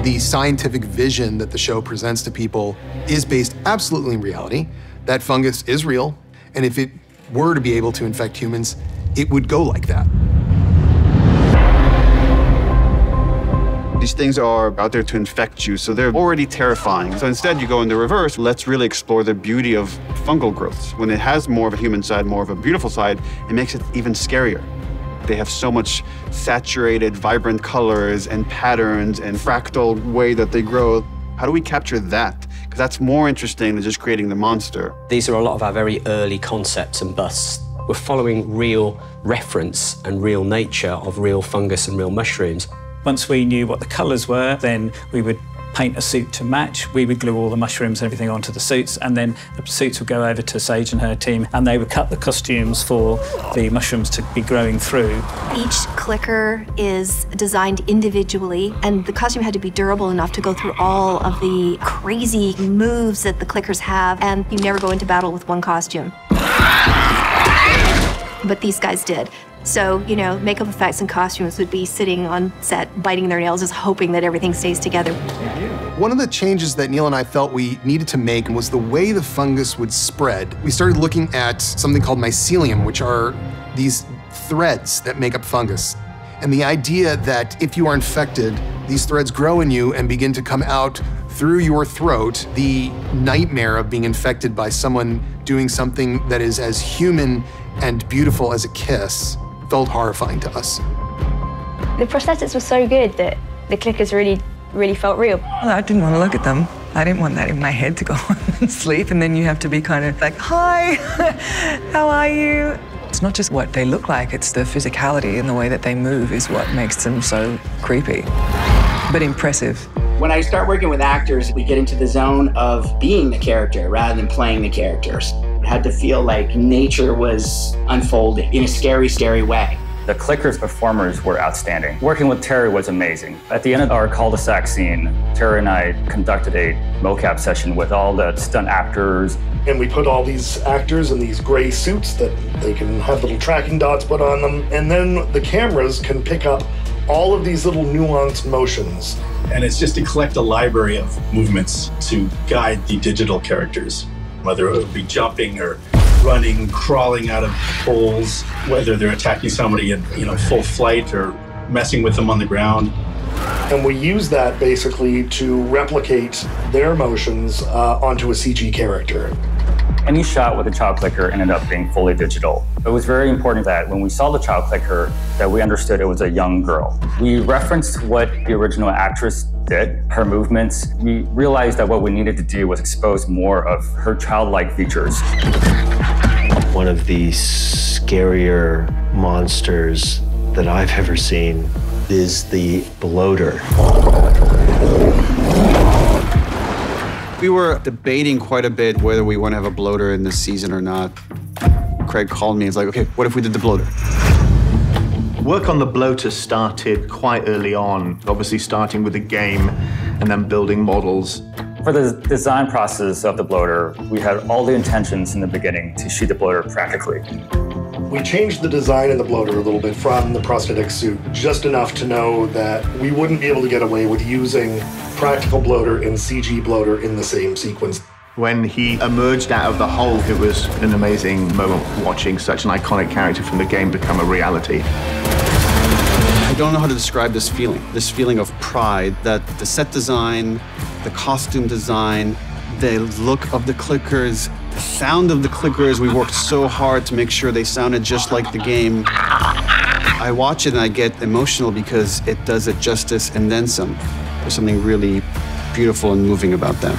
The scientific vision that the show presents to people is based absolutely in reality. That fungus is real, and if it were to be able to infect humans, it would go like that. These things are out there to infect you, so they're already terrifying. So instead, you go in the reverse. Let's really explore the beauty of fungal growths. When it has more of a human side, more of a beautiful side, it makes it even scarier. They have so much saturated, vibrant colors and patterns and fractal way that they grow. How do we capture that? Because that's more interesting than just creating the monster. These are a lot of our very early concepts and busts. We're following real reference and real nature of real fungus and real mushrooms. Once we knew what the colours were, then we would paint a suit to match. We would glue all the mushrooms and everything onto the suits, and then the suits would go over to Sage and her team, and they would cut the costumes for the mushrooms to be growing through. Each clicker is designed individually, and the costume had to be durable enough to go through all of the crazy moves that the clickers have, and you never go into battle with one costume. But these guys did. So, you know, makeup effects and costumes would be sitting on set, biting their nails, just hoping that everything stays together. One of the changes that Neil and I felt we needed to make was the way the fungus would spread. We started looking at something called mycelium, which are these threads that make up fungus. And the idea that if you are infected, these threads grow in you and begin to come out through your throat. The nightmare of being infected by someone doing something that is as human and beautiful as a kiss felt horrifying to us. The prosthetics were so good that the clickers really felt real. Well, I didn't want to look at them. I didn't want that in my head to go on and sleep, and then you have to be kind of like, hi, how are you? It's not just what they look like, it's the physicality and the way that they move is what makes them so creepy, but impressive. When I start working with actors, we get into the zone of being the character rather than playing the characters. It had to feel like nature was unfolding in a scary, scary way. The clickers performers were outstanding. Working with Terry was amazing. At the end of our cul-de-sac scene, Terry and I conducted a mocap session with all the stunt actors. And we put all these actors in these gray suits that they can have little tracking dots put on them. And then the cameras can pick up all of these little nuanced motions. And it's just to collect a library of movements to guide the digital characters, whether it would be jumping or running, crawling out of holes, whether they're attacking somebody in full flight or messing with them on the ground. And we use that basically to replicate their motions onto a CG character. Any shot with a child clicker ended up being fully digital. It was very important that when we saw the child clicker, that we understood it was a young girl. We referenced what the original actress did, her movements. We realized that what we needed to do was expose more of her childlike features. One of the scarier monsters that I've ever seen is the bloater. We were debating quite a bit whether we want to have a bloater in this season or not. Craig called me and was like, okay, what if we did the bloater? Work on the bloater started quite early on, obviously starting with the game and then building models. For the design process of the bloater, we had all the intentions in the beginning to shoot the bloater practically. We changed the design of the bloater a little bit from the prosthetic suit, just enough to know that we wouldn't be able to get away with using practical bloater and CG bloater in the same sequence. When he emerged out of the hole, it was an amazing moment watching such an iconic character from the game become a reality. I don't know how to describe this feeling of pride that the set design, the costume design, the look of the clickers, the sound of the clickers, we worked so hard to make sure they sounded just like the game. I watch it and I get emotional because it does it justice and then some. There's something really beautiful and moving about that.